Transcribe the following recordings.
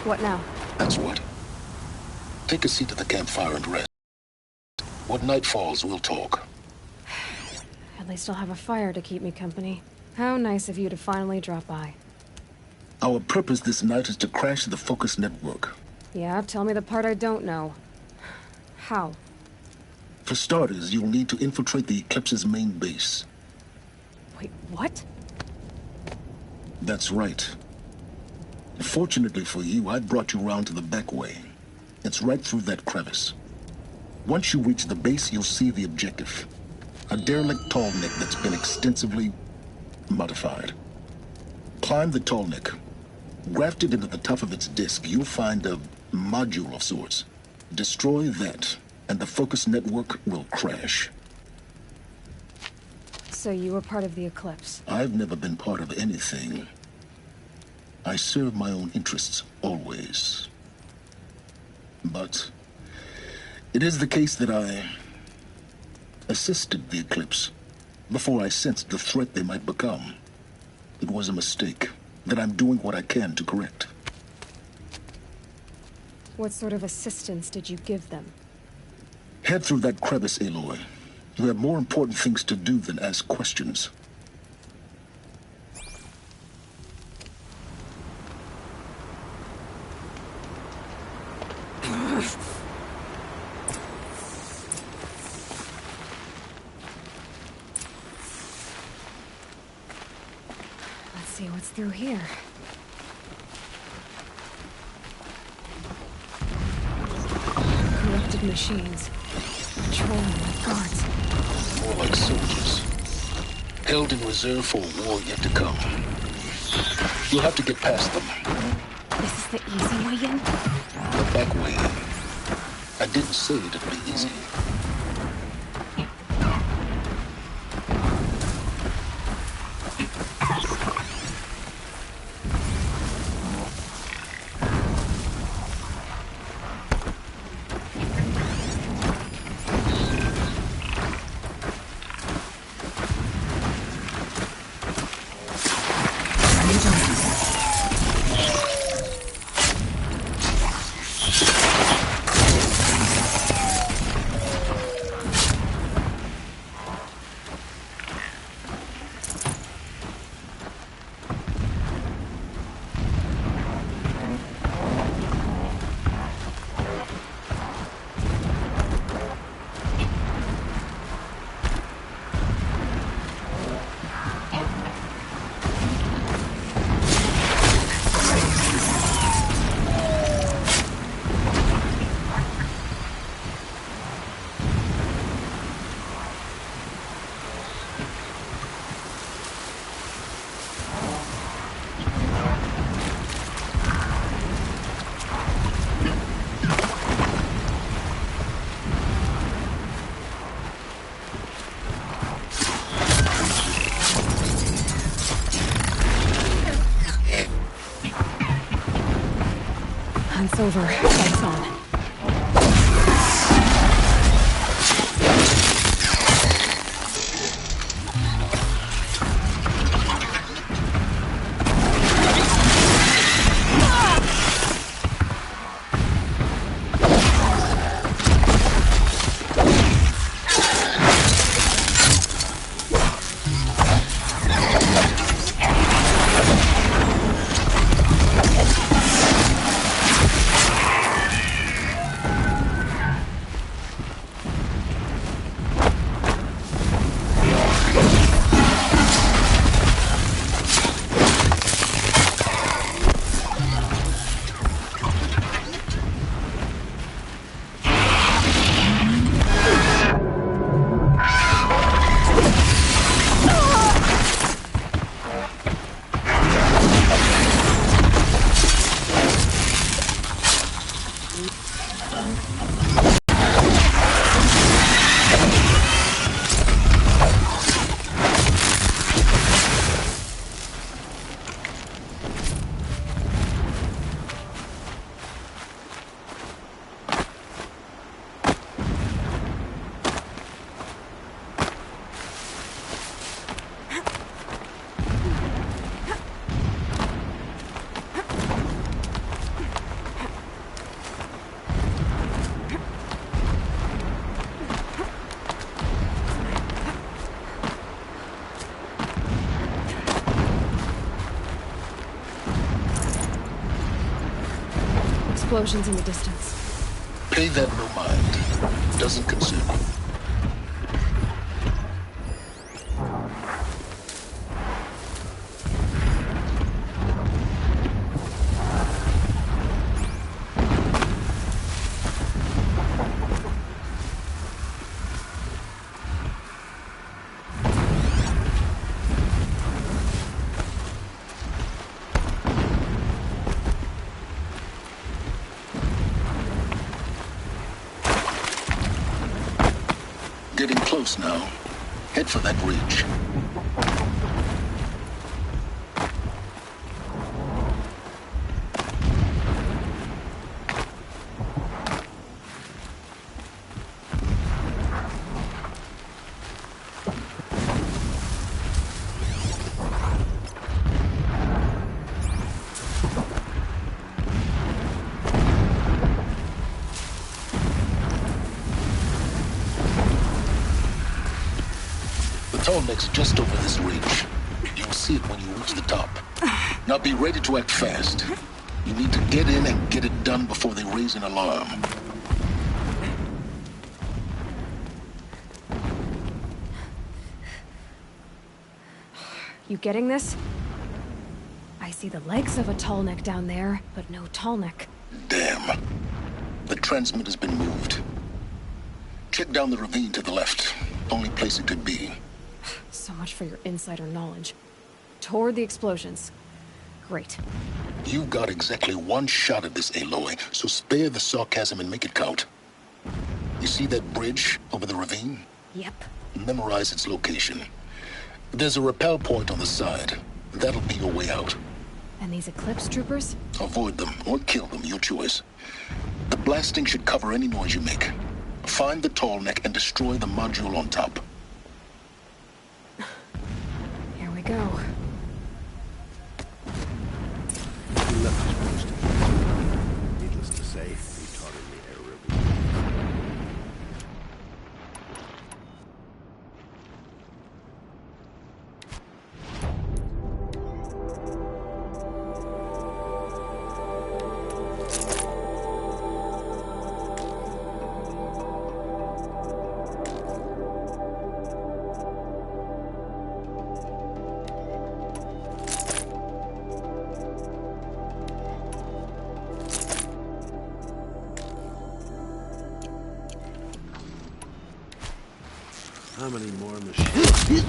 What now? That's what. Take a seat at the campfire and rest. When night falls, we'll talk. At least I'll have a fire to keep me company. How nice of you to finally drop by. Our purpose this night is to crash the Focus network. Yeah, tell me the part I don't know. How? For starters, you'll need to infiltrate the Eclipse's main base. Wait, what? That's right. Fortunately for you, I brought you round to the back way. It's right through that crevice. Once you reach the base, you'll see the objective. A derelict tall neck that's been extensively modified. Climb the tall neck. Grafted into the top of its disk, you'll find a module of sorts. Destroy that, and the Focus network will crash. So you were part of the Eclipse? I've never been part of anything. I serve my own interests, always. But it is the case that I assisted the Eclipse before I sensed the threat they might become. It was a mistake that I'm doing what I can to correct. What sort of assistance did you give them? Head through that crevice, Aloy. You have more important things to do than ask questions. Let's see what's through here. Corrupted machines. Patrolling like guards. More like soldiers. Held in reserve for a war yet to come. You'll have to get past them. This is the easy way in? The back way in. I didn't say it'd be easy. Hunt's over. Lights on. explosions in the distance. Pay that no mind. Doesn't concern you. Getting close now. Head for that ridge. Tallneck's just over this ridge. You'll see it when you reach the top. Now be ready to act fast. You need to get in and get it done before they raise an alarm. You getting this? I see the legs of a Tallneck down there, but no Tallneck. Damn. The transmitter's been moved. Check down the ravine to the left. Only place it could be. So much for your insider knowledge. Toward the explosions. Great. You've got exactly one shot at this, Aloy, so spare the sarcasm and make it count. You see that bridge over the ravine? Yep. Memorize its location. There's a rappel point on the side. That'll be your way out. And these Eclipse troopers? Avoid them or kill them, your choice. The blasting should cover any noise you make. Find the Tallneck and destroy the module on top. Here we go. He left his post. Needless to say, he taught him the error of ignorance. How many more machines?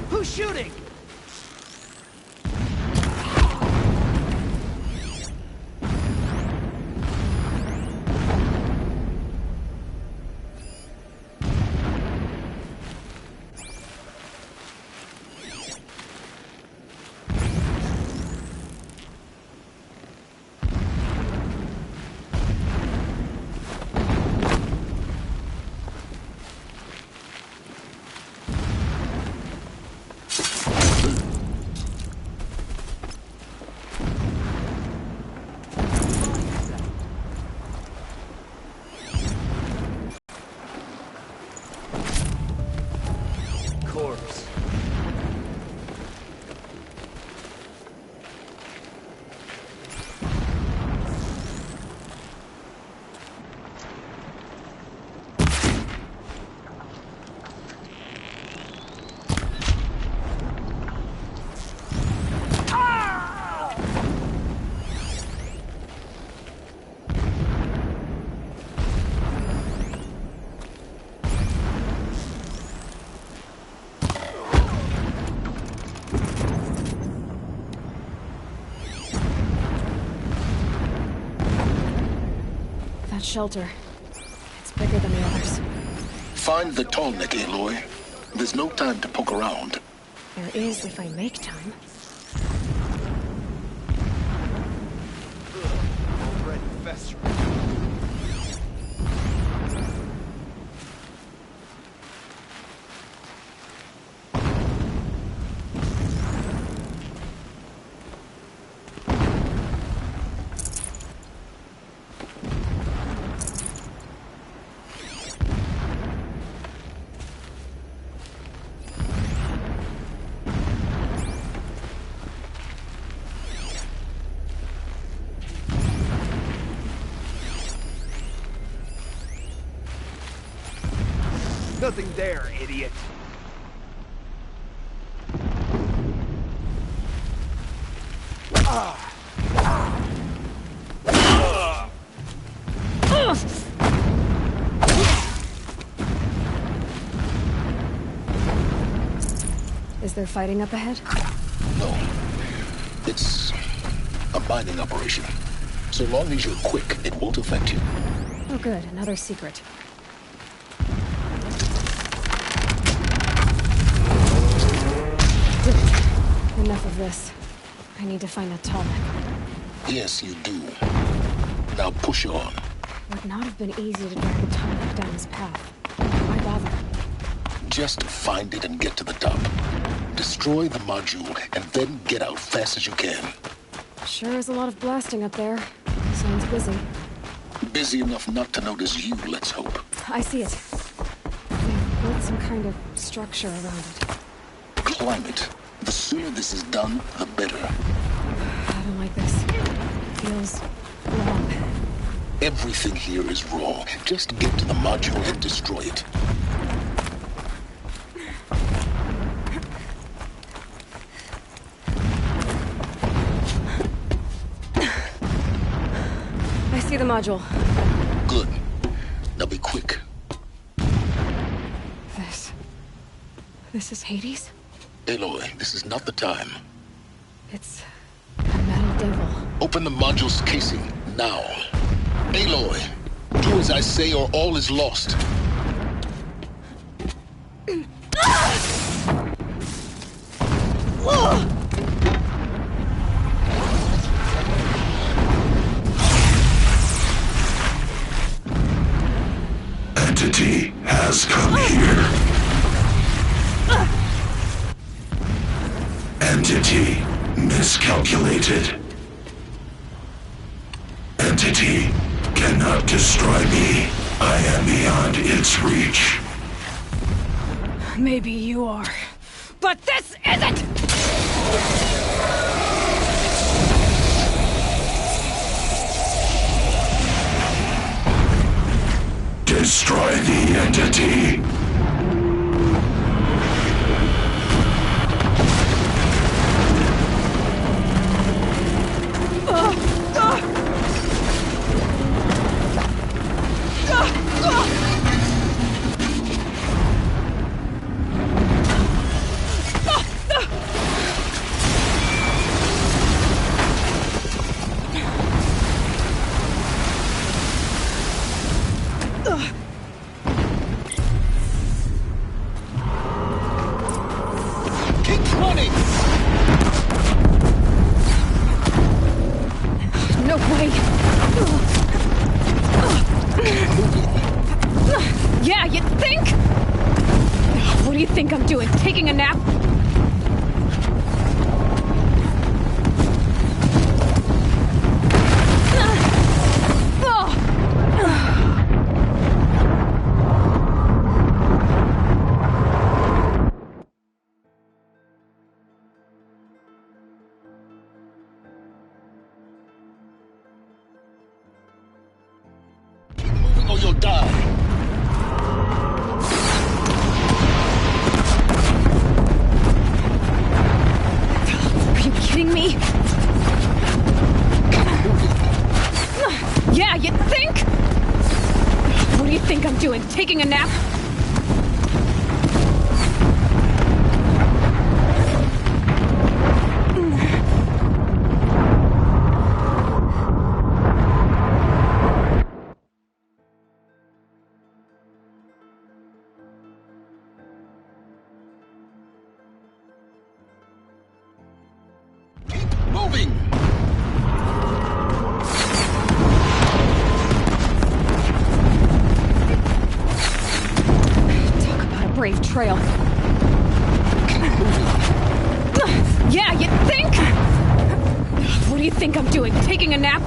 Who's shooting? That shelter. It's bigger than the others. Find the tall neck, Aloy. There's no time to poke around. There is if I make time. Already festering. Nothing there, idiot. Is there fighting up ahead? No. It's a mining operation. So long as you're quick, it won't affect you. Oh good, another secret. Enough of this. I need to find that tall neck. Yes, you do. Now push on. Would not have been easy to drag the tall neck down his path. Why bother? Just find it and get to the top. Destroy the module, and then get out fast as you can. Sure is a lot of blasting up there. Sounds busy. Busy enough not to notice you, let's hope. I see it. They've built some kind of structure around it. Climb it. The sooner this is done, the better. I don't like this. Feels wrong. Everything here is raw. Just get to the module and destroy it. I see the module. Good. Now be quick. This is Hades? Aloy, this is not the time. It's a metal devil. Open the module's casing, now. Aloy, do as I say or all is lost. Entity has come here. Entity miscalculated. Entity cannot destroy me. I am beyond its reach. Maybe you are, but this isn't! Destroy the entity. No way! Yeah, you think? What do you think I'm doing? Taking a nap? Or you'll die. Are you kidding me? Yeah, you think? What do you think I'm doing? Taking a nap? moving! Talk about a brave trail. Yeah, you think? What do you think I'm doing? Taking a nap?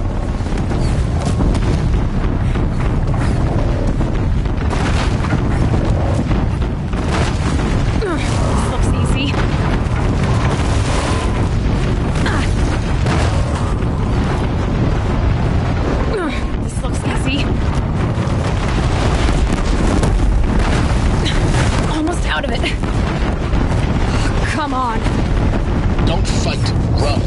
This looks easy. This looks easy. Almost out of it. Come on. Don't fight, run.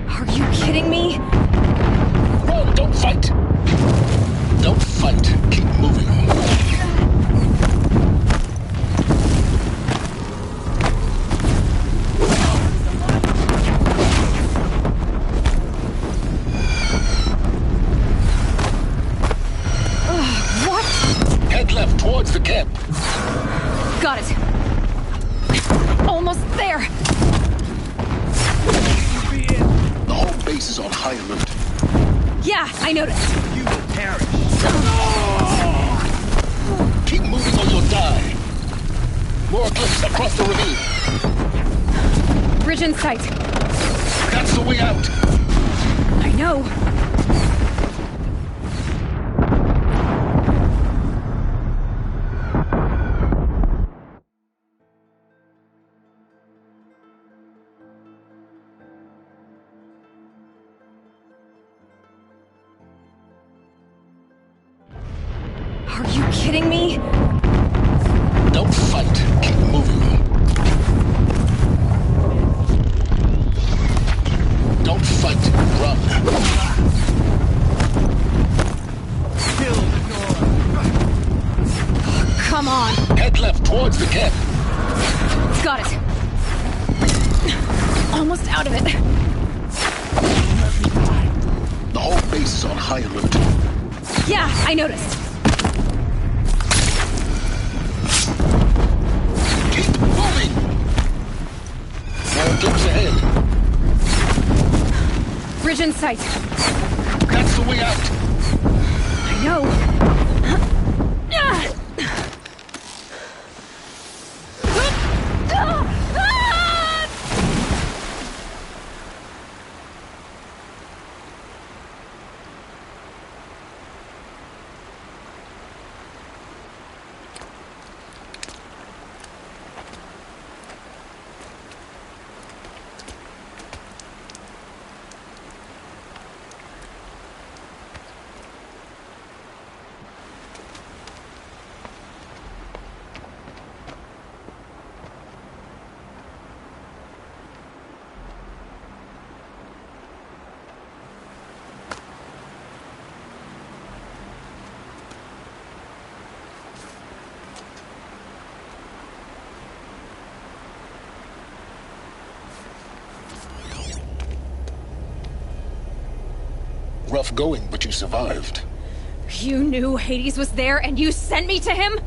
Are you kidding me? No, don't fight! Don't fight. Keep moving. What? Head left towards the camp. Got it. Almost there. The whole base is on high alert. Yeah, I noticed. You will perish. Keep moving or you'll die. More eclipse across the ravine. Bridge in sight. That's the way out. I know. Are you kidding me? Don't fight. Keep moving. Don't fight. Run. Kill the door. Come on. Head left towards the camp. Got it. Almost out of it. The whole base is on high alert. Yeah, I noticed. Keep moving. More eclipse ahead. Bridge in sight. That's the way out. I know. Rough going, but you survived. You knew Hades was there and you sent me to him?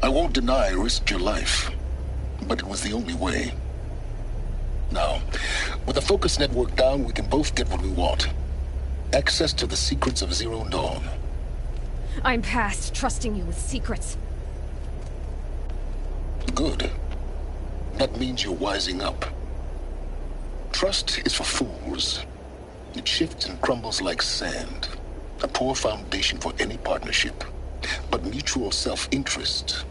I won't deny I risked your life, but it was the only way. Now, with the focus network down, we can both get what we want. Access to the secrets of Zero Dawn. I'm past trusting you with secrets. Good. That means you're wising up. Trust is for fools. It shifts and crumbles like sand. A poor foundation for any partnership. But mutual self-interest,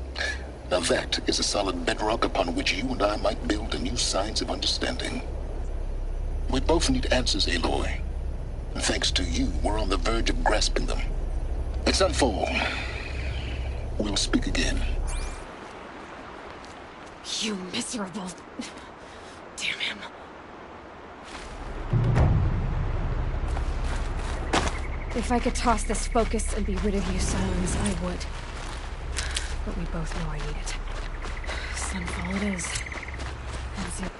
now that is a solid bedrock upon which you and I might build a new science of understanding. We both need answers, Aloy. And thanks to you, we're on the verge of grasping them. It's unfold. We'll speak again. You miserable... Damn him. If I could toss this focus and be rid of you, Silence, I would. But we both know I need it. Sunfall it is. And zero.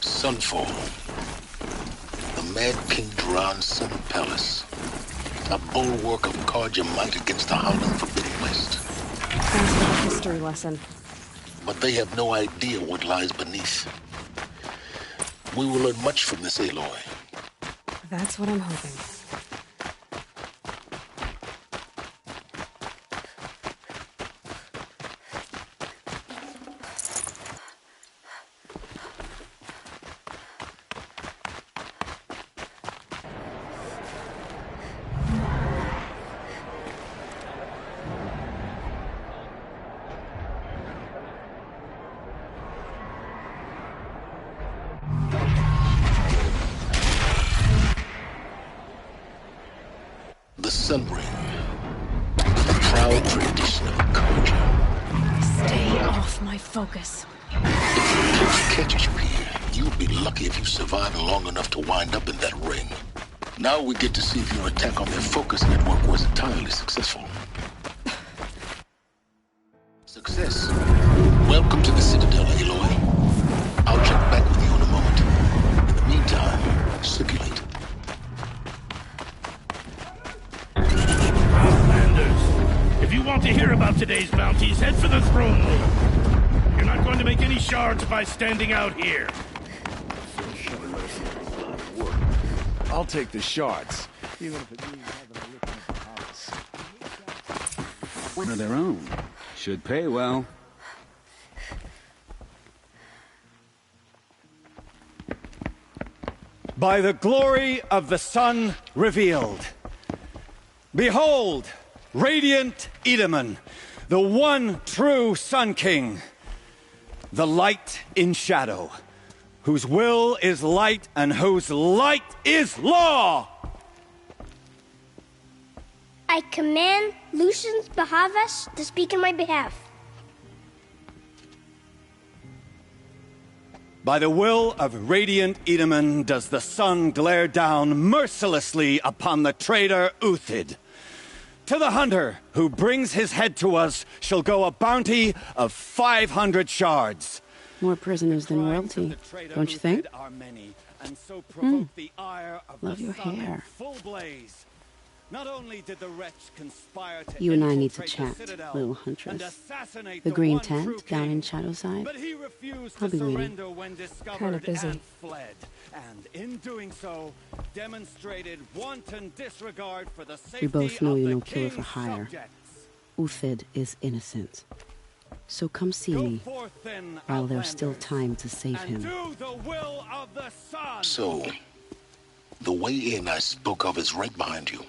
Sunfall. The Mad King Duran, son of Pallas. A bulwark of Carja might against the howling Forbidden West. Sounds like a history lesson. But they have no idea what lies beneath. We will learn much from this Aloy. That's what I'm hoping. The Sun Ring. The proud tradition of Carja. Stay off my focus. If the Eclipse catches you here, you'll be lucky if you survive long enough to wind up in that ring. Now we get to see if your attack on their focus network was entirely successful. Success. Welcome to the Citadel, Aloy. I'll check back with you in a moment. In the meantime, circulate. If you want to hear about today's bounties, head for the throne room. You're not going to make any shards by standing out here. I'll take the shards, even if it means having a look at the house. One of their own. Should pay well. By the glory of the sun revealed. Behold, radiant Edaman, the one true Sun King, the light in shadow, whose will is light and whose light is law! I command Lucius Bahavas to speak in my behalf. By the will of radiant Edaman does the sun glare down mercilessly upon the traitor Uthid. To the hunter who brings his head to us shall go a bounty of 500 shards. More prisoners than royalty, don't you think? Love your hair. Not only did the wretch conspire to You and I need to chat, little huntress. The green tent down in Shadowside. I'll be waiting. Kinda busy. And in doing so, demonstrated wanton disregard for the safety We both know of you're the no killer king's for hire. subjects. Uthid is innocent. So come see me while there's still time to save him. So, the way in I spoke of is right behind you.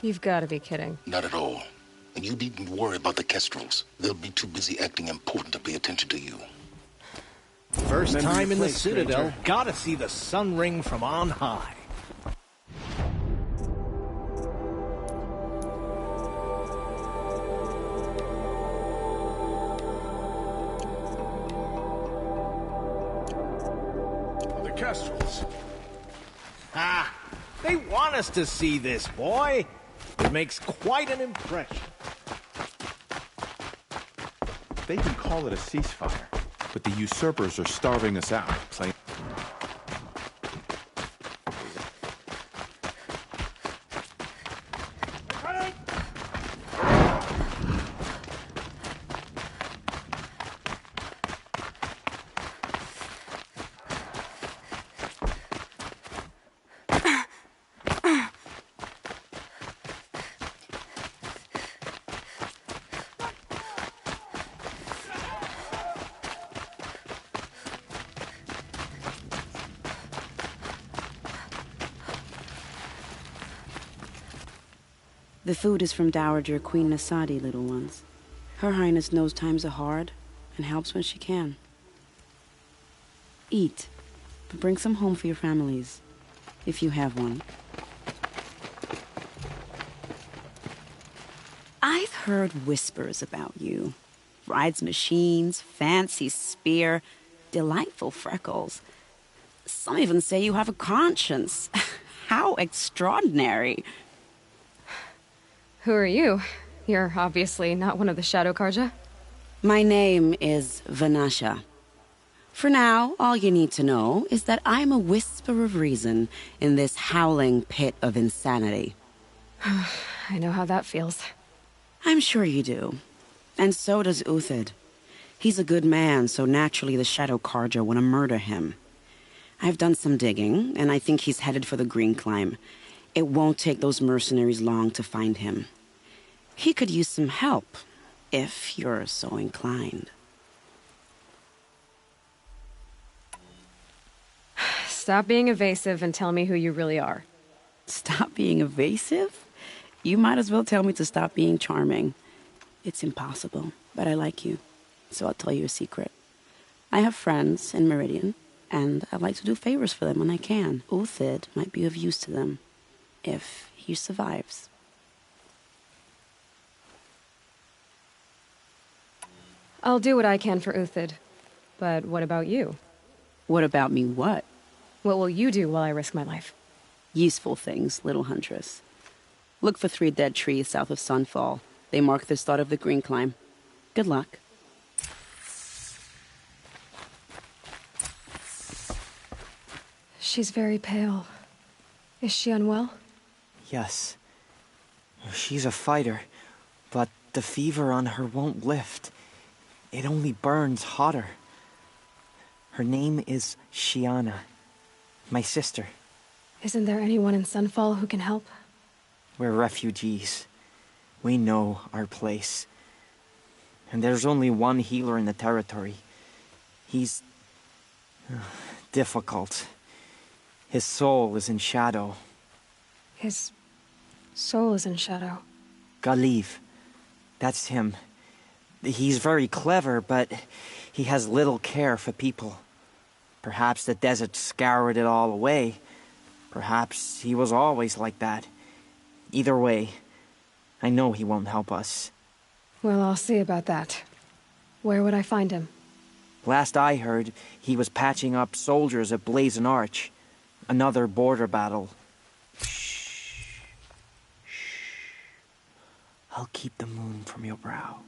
You've got to be kidding. Not at all. And you needn't worry about the Kestrels. They'll be too busy acting important to pay attention to you. First Remember time your in the place, Citadel, stranger. gotta see the Sun Ring from on high. The Kestrels. Ah, they want us to see this, boy. It makes quite an impression. They can call it a ceasefire, but the usurpers are starving us out. The food is from Dowager Queen Nasadi, little ones. Her Highness knows times are hard and helps when she can. Eat, but bring some home for your families, if you have one. I've heard whispers about you. Rides machines, fancy spear, delightful freckles. Some even say you have a conscience. How extraordinary. Who are you? You're obviously not one of the Shadow Karja. My name is Vanasha. For now, all you need to know is that I'm a whisper of reason in this howling pit of insanity. I know how that feels. I'm sure you do. And so does Uthid. He's a good man, so naturally the Shadow Karja want to murder him. I've done some digging, and I think he's headed for the Green Climb. It won't take those mercenaries long to find him. He could use some help, if you're so inclined. Stop being evasive and tell me who you really are. Stop being evasive? You might as well tell me to stop being charming. It's impossible, but I like you, so I'll tell you a secret. I have friends in Meridian, and I like to do favors for them when I can. Uthid might be of use to them, if he survives. I'll do what I can for Uthid. But what about you? What about me what? What will you do while I risk my life? Useful things, little huntress. Look for 3 dead trees south of Sunfall. They mark the start of the Green Climb. Good luck. She's very pale. Is she unwell? Yes. She's a fighter, but the fever on her won't lift. It only burns hotter. Her name is Shiana, my sister. Isn't there anyone in Sunfall who can help? We're refugees. We know our place. And there's only one healer in the territory. He's difficult. His soul is in shadow. His soul is in shadow. Galiv. That's him. He's very clever, but he has little care for people. Perhaps the desert scoured it all away. Perhaps he was always like that. Either way, I know he won't help us. Well, I'll see about that. Where would I find him? Last I heard, he was patching up soldiers at Blazon Arch. Another border battle. Shh. I'll keep the moon from your brow.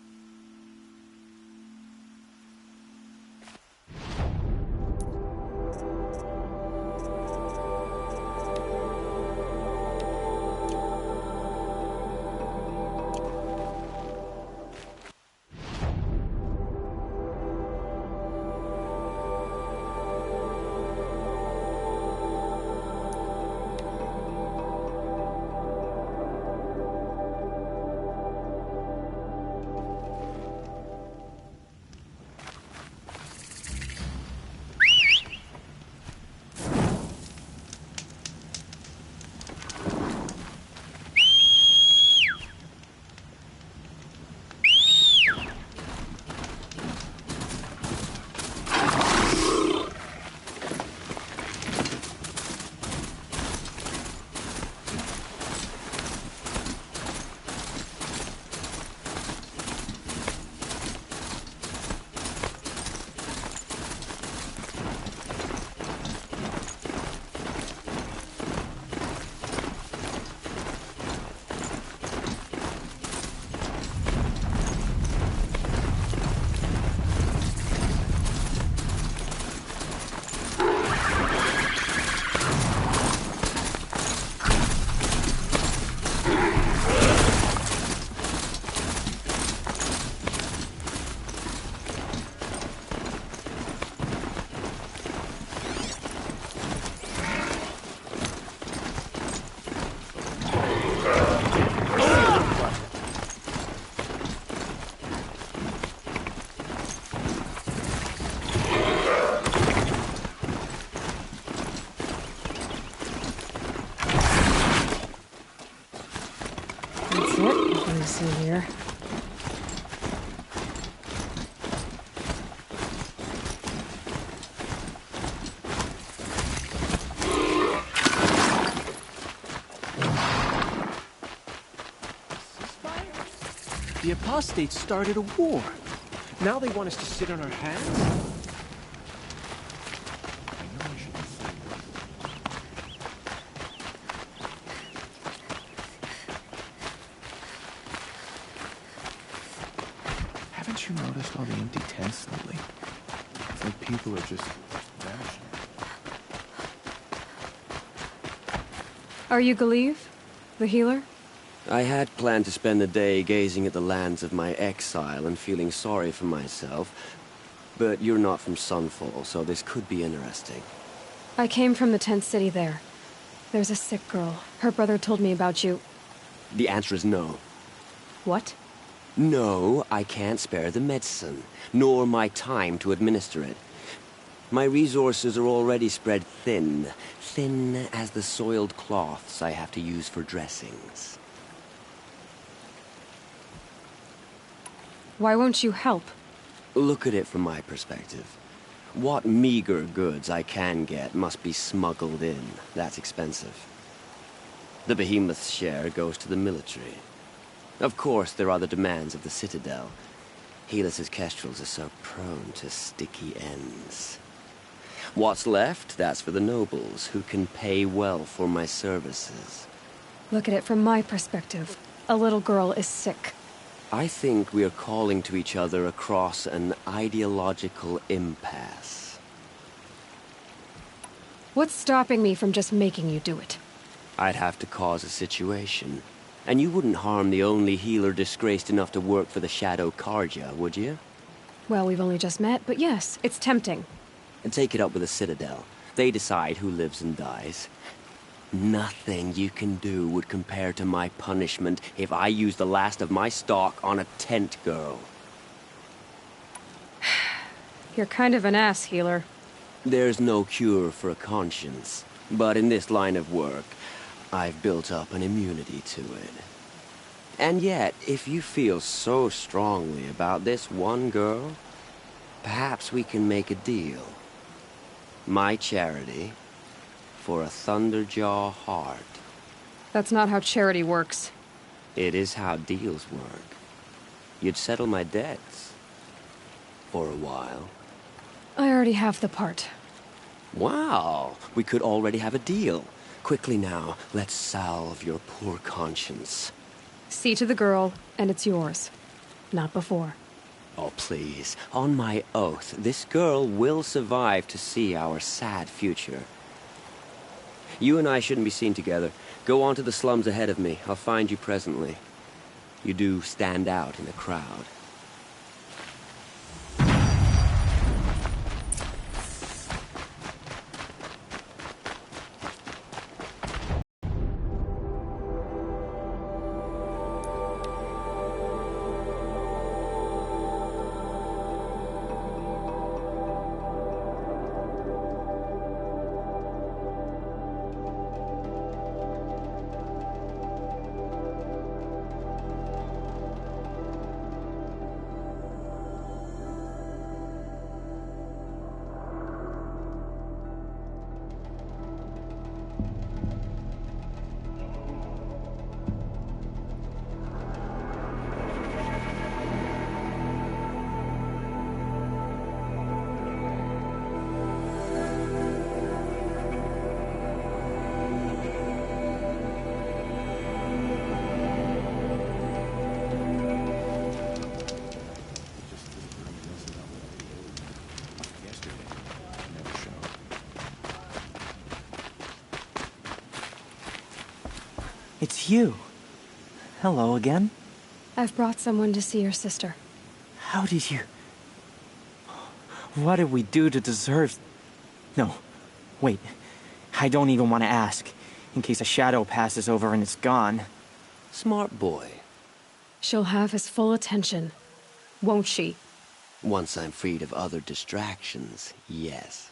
here. The apostates started a war. Now they want us to sit on our hands? I know I shouldn't say this. Haven't you noticed all the empty tents lately? It's like people are just vanishing. Are you Galeev, the healer? I had planned to spend the day gazing at the lands of my exile and feeling sorry for myself, but you're not from Sunfall, so this could be interesting. I came from the tent city there. There's a sick girl. Her brother told me about you. The answer is no. What? No, I can't spare the medicine, nor my time to administer it. My resources are already spread thin, thin as the soiled cloths I have to use for dressings. Why won't you help? Look at it from my perspective. What meager goods I can get must be smuggled in. That's expensive. The behemoth's share goes to the military. Of course, there are the demands of the Citadel. Helis's kestrels are so prone to sticky ends. What's left, that's for the nobles, who can pay well for my services. Look at it from my perspective. A little girl is sick. I think we are calling to each other across an ideological impasse. What's stopping me from just making you do it? I'd have to cause a situation. And you wouldn't harm the only healer disgraced enough to work for the Shadow Carja, would you? Well, we've only just met, but yes, it's tempting. And take it up with the Citadel. They decide who lives and dies. Nothing you can do would compare to my punishment if I used the last of my stock on a tent girl. You're kind of an ass, healer. There's no cure for a conscience, but in this line of work, I've built up an immunity to it. And yet, if you feel so strongly about this one girl, perhaps we can make a deal. My charity for a Thunderjaw heart. That's not how charity works. It is how deals work. You'd settle my debts. For a while. I already have the part. Wow, we could already have a deal. Quickly now, let's salve your poor conscience. See to the girl, and it's yours. Not before. Oh, please. On my oath, this girl will survive to see our sad future. You and I shouldn't be seen together. Go on to the slums ahead of me. I'll find you presently. You do stand out in the crowd. It's you. Hello again. I've brought someone to see your sister. How did you... What did we do to deserve... No, wait. I don't even want to ask, in case a shadow passes over and it's gone. Smart boy. She'll have his full attention, won't she? Once I'm freed of other distractions, yes.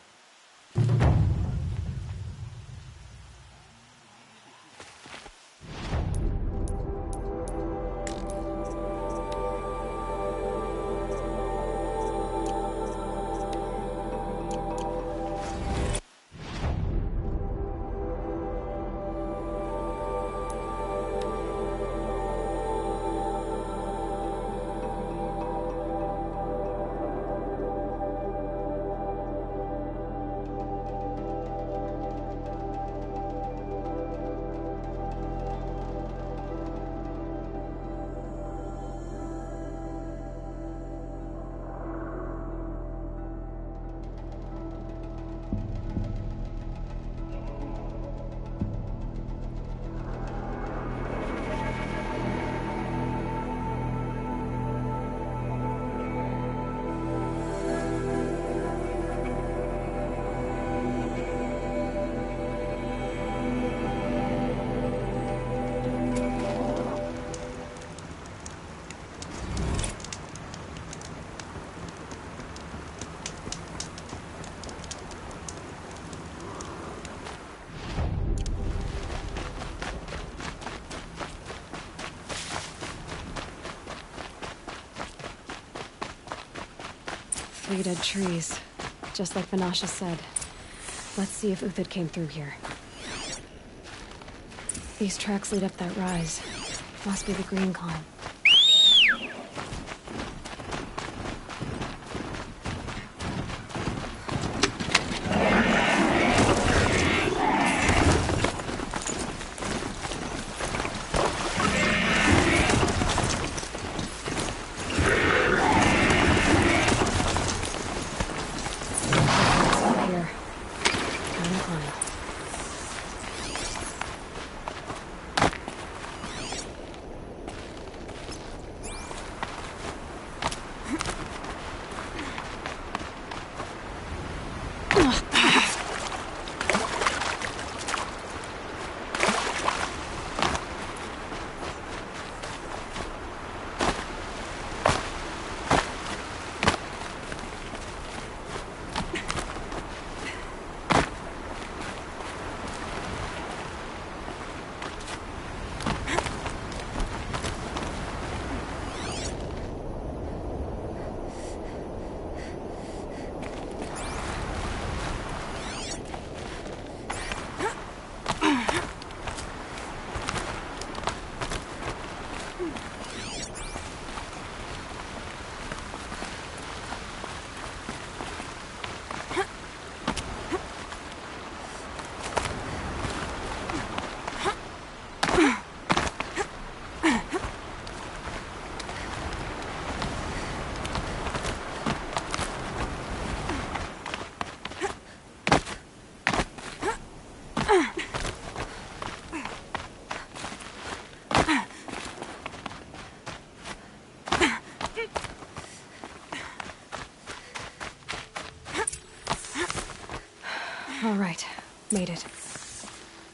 3 dead trees. Just like Banasha said. Let's see if Uthid came through here. These tracks lead up that rise. Must be the green climb. All right, made it.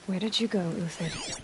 Where did you go, Uthid?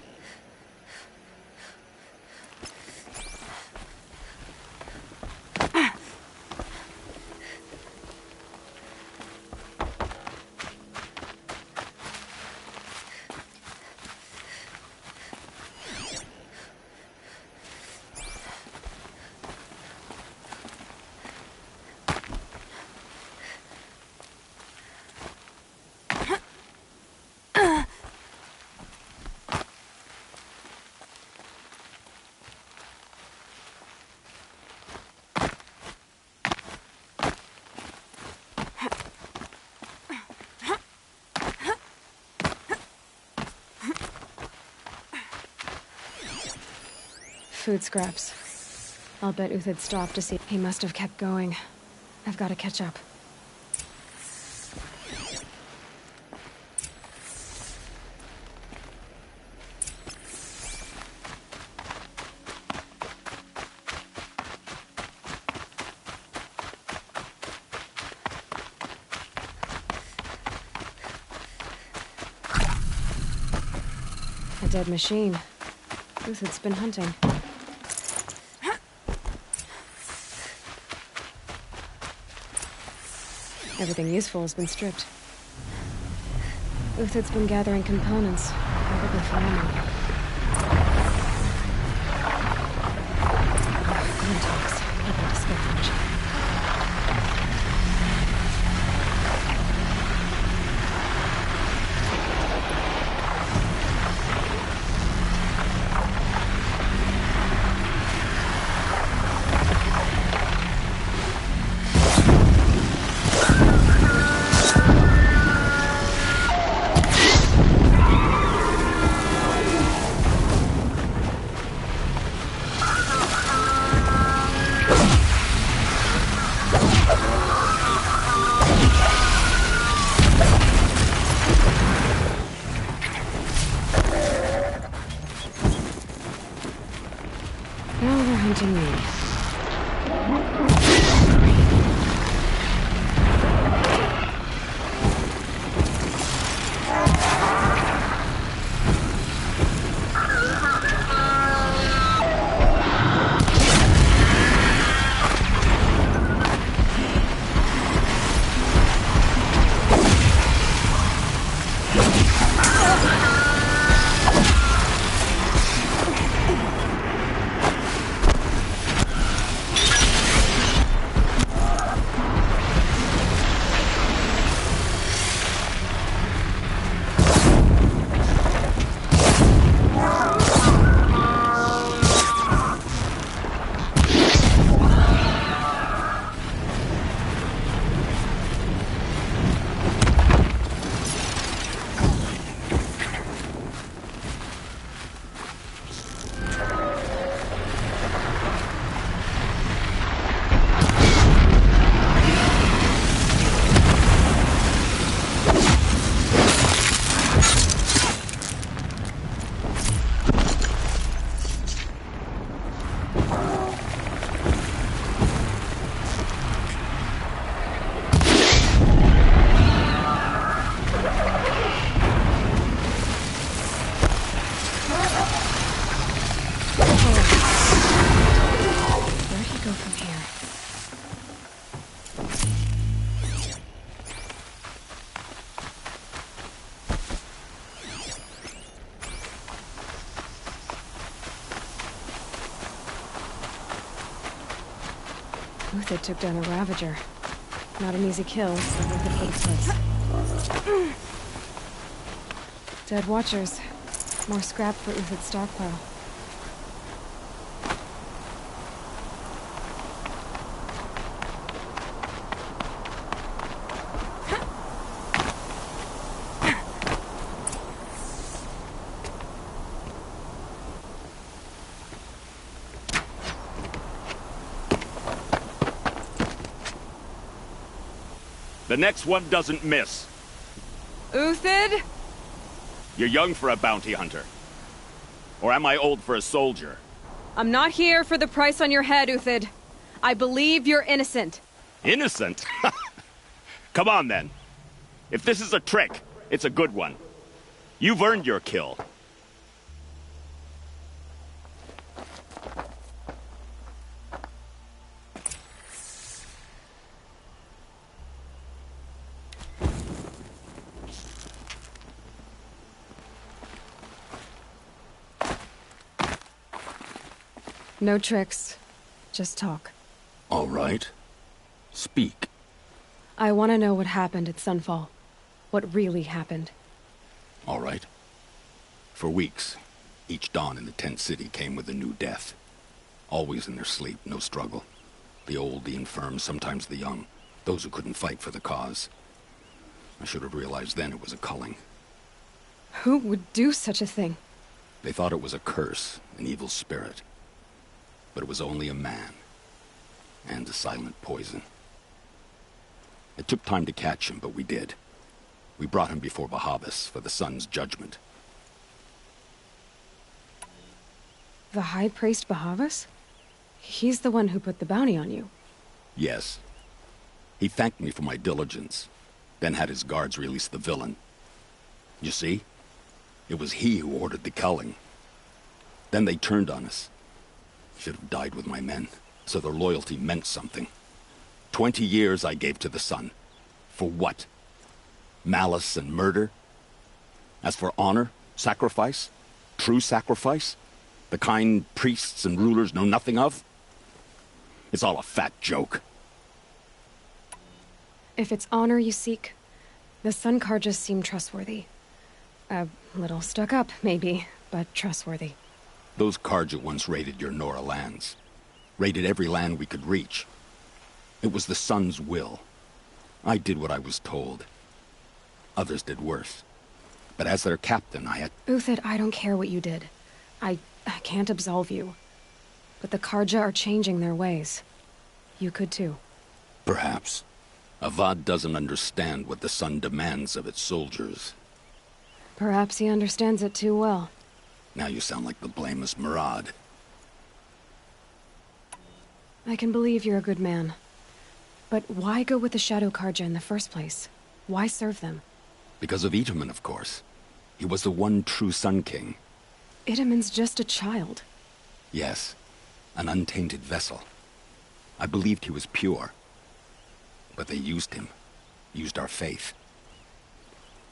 Food scraps. I'll bet Uthid stopped to see. He must have kept going. I've got to catch up. A dead machine. Uthid's been hunting. Everything useful has been stripped. Uthid's been gathering components, probably for ammo. Glintox. Nothing to scavenge. Uthid took down a Ravager. Not an easy kill, so worth it for the place. Dead Watchers. More scrap for Uthid's stockpile. The next one doesn't miss. Uthid? You're young for a bounty hunter. Or am I old for a soldier? I'm not here for the price on your head, Uthid. I believe you're innocent. Innocent? Come on, then. If this is a trick, it's a good one. You've earned your kill. No tricks. Just talk. All right. Speak. I want to know what happened at Sunfall. What really happened. All right. For weeks, each dawn in the tent city came with a new death. Always in their sleep, no struggle. The old, the infirm, sometimes the young. Those who couldn't fight for the cause. I should have realized then it was a culling. Who would do such a thing? They thought it was a curse, an evil spirit. But it was only a man. And a silent poison. It took time to catch him, but we did. We brought him before Bahavas for the sun's judgment. The High Priest Bahavas? He's the one who put the bounty on you. Yes. He thanked me for my diligence, then had his guards release the villain. You see? It was he who ordered the culling. Then they turned on us. Should have died with my men, so their loyalty meant something. 20 years I gave to the sun. For what? Malice and murder? As for honor, sacrifice, true sacrifice, the kind priests and rulers know nothing of? It's all a fat joke. If it's honor you seek, the Sun Carjas seem trustworthy. A little stuck up, maybe, but trustworthy. Those Carja once raided your Nora lands. Raided every land we could reach. It was the Sun's will. I did what I was told. Others did worse. But as their captain, I had... Uthid, I don't care what you did. I can't absolve you. But the Carja are changing their ways. You could too. Perhaps. Avad doesn't understand what the Sun demands of its soldiers. Perhaps he understands it too well. Now you sound like the blameless Murad. I can believe you're a good man. But why go with the Shadow Carja in the first place? Why serve them? Because of Itamen, of course. He was the one true Sun King. Itamen's just a child. Yes, an untainted vessel. I believed he was pure. But they used him. Used our faith.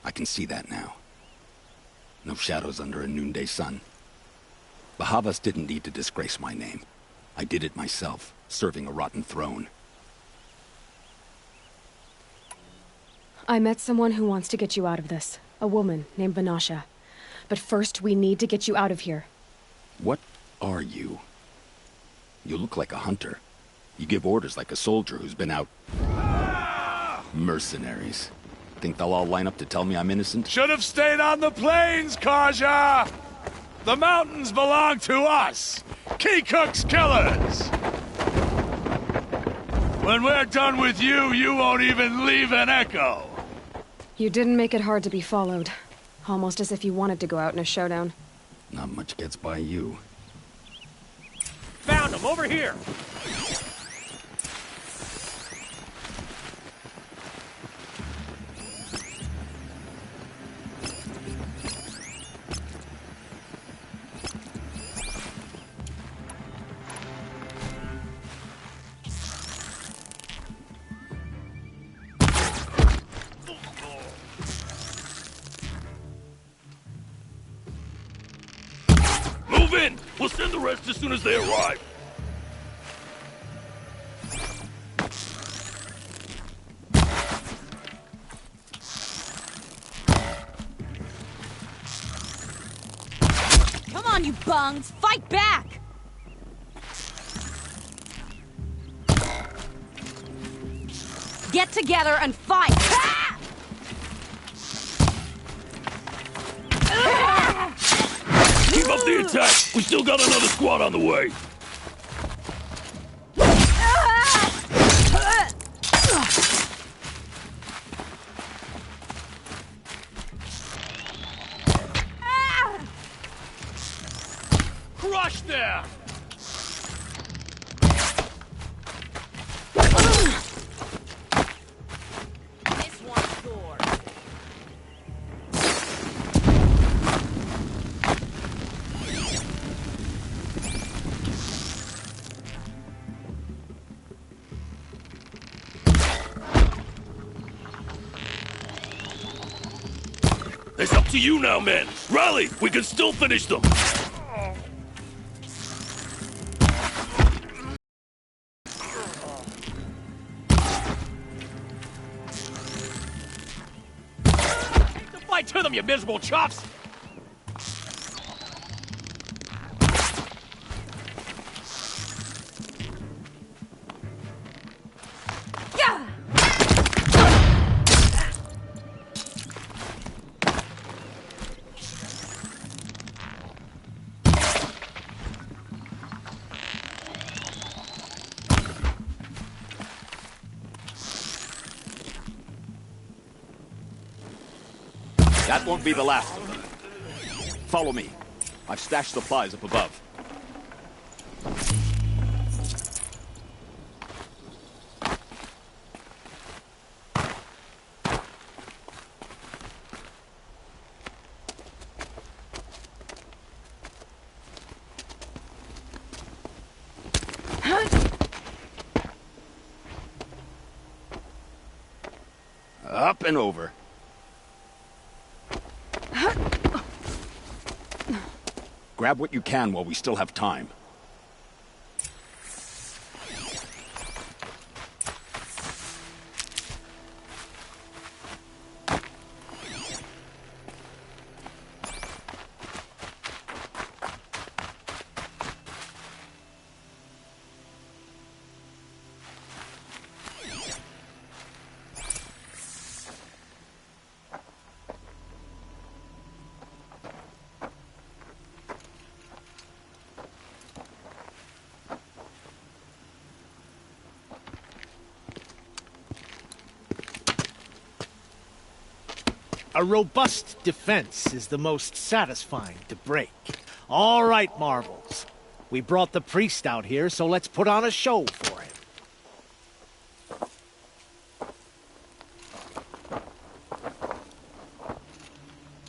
I can see that now. No shadows under a noonday sun. Bahavas didn't need to disgrace my name. I did it myself, serving a rotten throne. I met someone who wants to get you out of this. A woman named Vanasha. But first, we need to get you out of here. What are you? You look like a hunter. You give orders like a soldier who's been out... Mercenaries. Think they'll all line up to tell me I'm innocent? Should have stayed on the plains, Carja! The mountains belong to us! Keecook's killers! When we're done with you, you won't even leave an echo! You didn't make it hard to be followed. Almost as if you wanted to go out in a showdown. Not much gets by you. Found him, over here! Move in! We'll send the rest as soon as they arrive. bungs! Fight back! Get together and fight! Ah! Keep up the attack! We still got another squad on the way! Crush them! This one's yours. It's up to you now, men! Rally! We can still finish them! Fight to them, you miserable chops! That won't be the last of them. Follow me. I've stashed supplies up above. Up and over. Grab what you can while we still have time. A robust defense is the most satisfying to break. All right, Marbles. We brought the priest out here, so let's put on a show for him.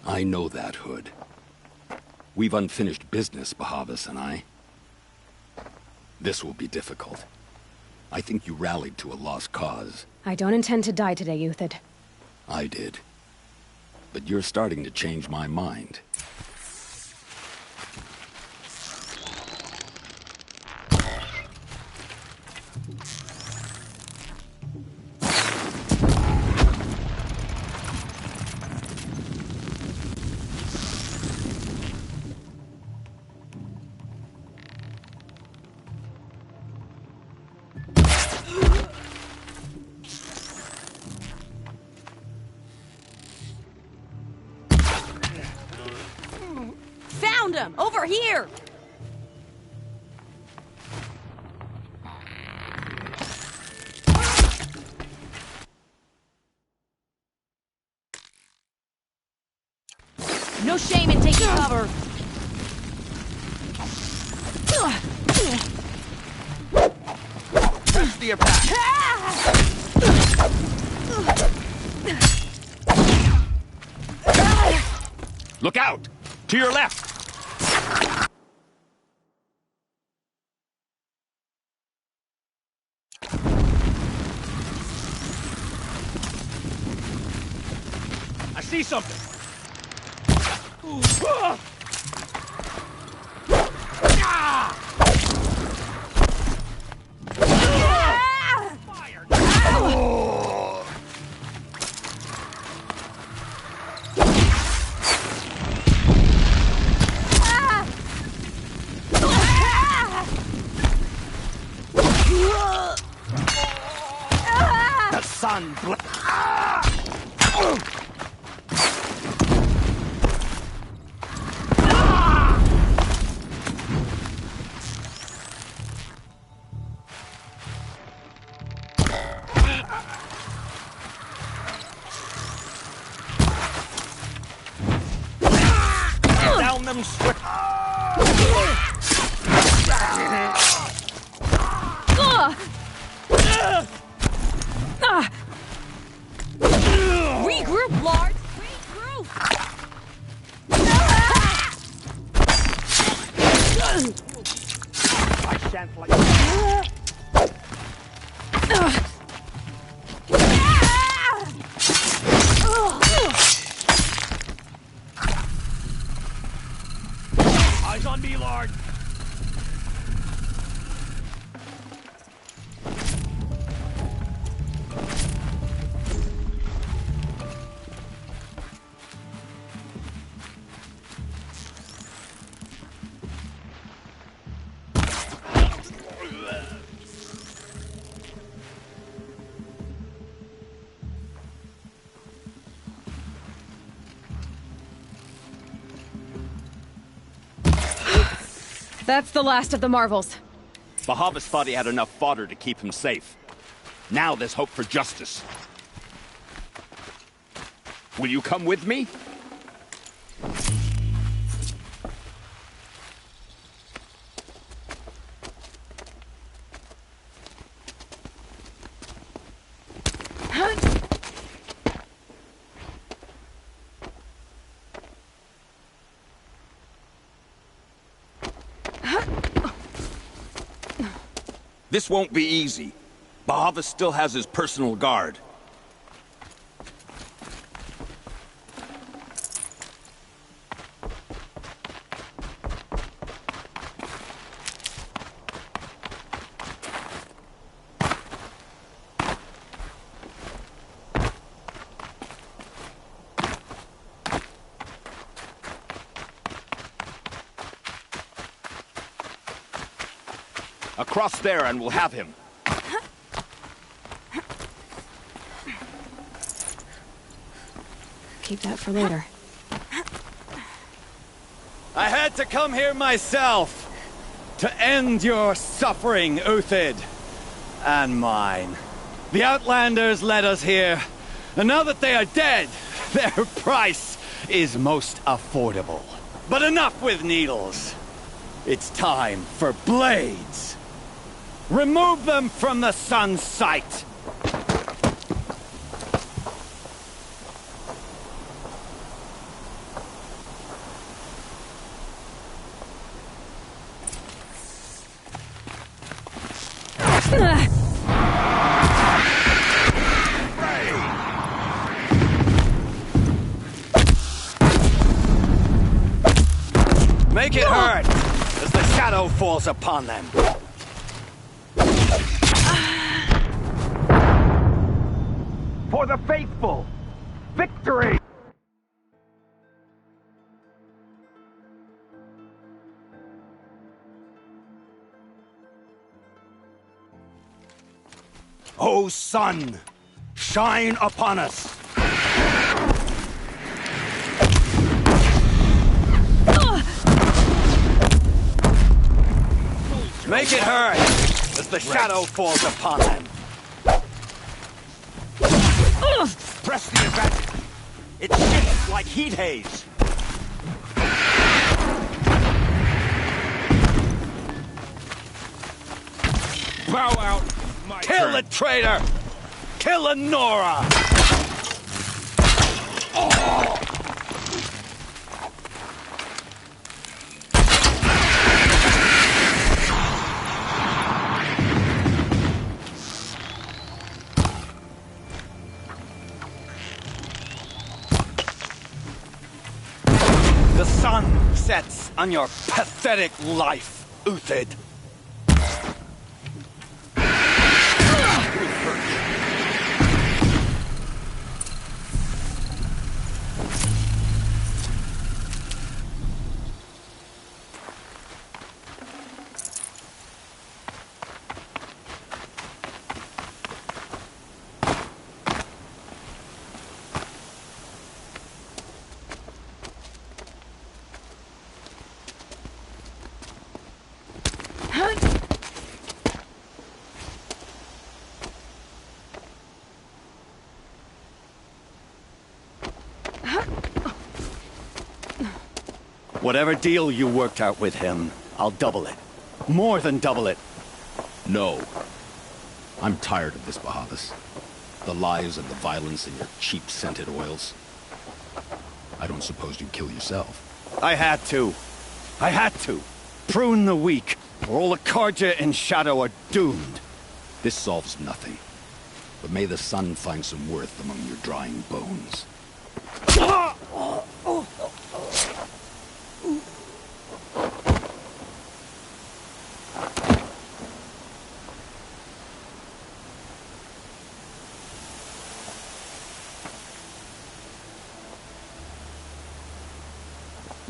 I know that, Hood. We've unfinished business, Bahavas and I. This will be difficult. I think you rallied to a lost cause. I don't intend to die today, Uthid. I did. But you're starting to change my mind. Found him! Over here! No shame in taking cover! Rest of your pack! Look out! To your left! I see something! sun. Down them swift. Regroup, Lord! Regroup! I shan't like Eyes on me, Lord. That's the last of the Marvels. Bahavas thought he had enough fodder to keep him safe. Now there's hope for justice. Will you come with me? This won't be easy. Bahavas still has his personal guard. Across there and we'll have him. Keep that for later. I had to come here myself to end your suffering, Uthid. And mine. The Outlanders led us here, and now that they are dead, their price is most affordable. But enough with needles. It's time for blades. Remove them from the sun's sight. Make it hurt as the shadow falls upon them. For the faithful! Victory! O sun, shine upon us! Make it hurt as the shadow falls upon them. Press the advantage! It shifts like heat haze! Bow out! Kill the traitor! Kill Lenora! Oh. The sun sets on your pathetic life, Uthid. Whatever deal you worked out with him, I'll double it. More than double it. No. I'm tired of this, Bahavas. The lies and the violence and your cheap scented oils. I don't suppose you'd kill yourself. I had to. I had to. Prune the weak, or all the Carja in Shadow are doomed. This solves nothing. But may the sun find some worth among your drying bones.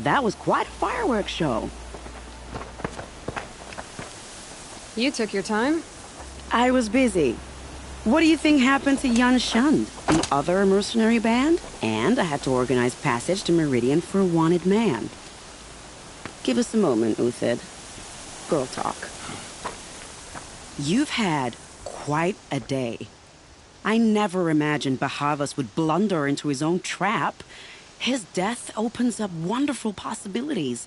That was quite a fireworks show. You took your time? I was busy. What do you think happened to Yan Shund, the other mercenary band? And I had to organize passage to Meridian for a wanted man. Give us a moment, Uthid. Girl talk. You've had quite a day. I never imagined Bahavas would blunder into his own trap. His death opens up wonderful possibilities.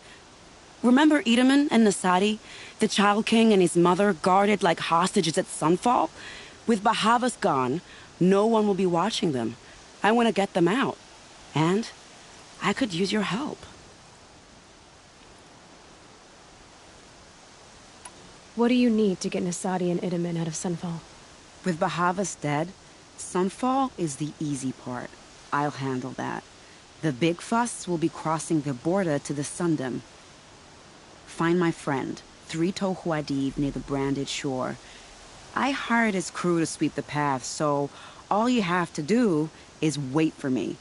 Remember Edaman and Nasadi? The Child King and his mother guarded like hostages at Sunfall? With Bahavas gone, no one will be watching them. I want to get them out. And I could use your help. What do you need to get Nasadi and Edaman out of Sunfall? With Bahavas dead, Sunfall is the easy part. I'll handle that. The big fuss will be crossing the border to the Sundom. Find my friend, Three-Toe Huadiv, near the branded shore. I hired his crew to sweep the path, so all you have to do is wait for me.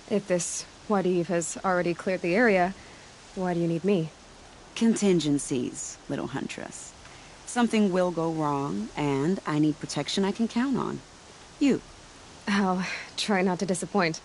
If this Huadiv has already cleared the area, why do you need me? Contingencies, little huntress. Something will go wrong, and I need protection I can count on. You. I'll try not to disappoint.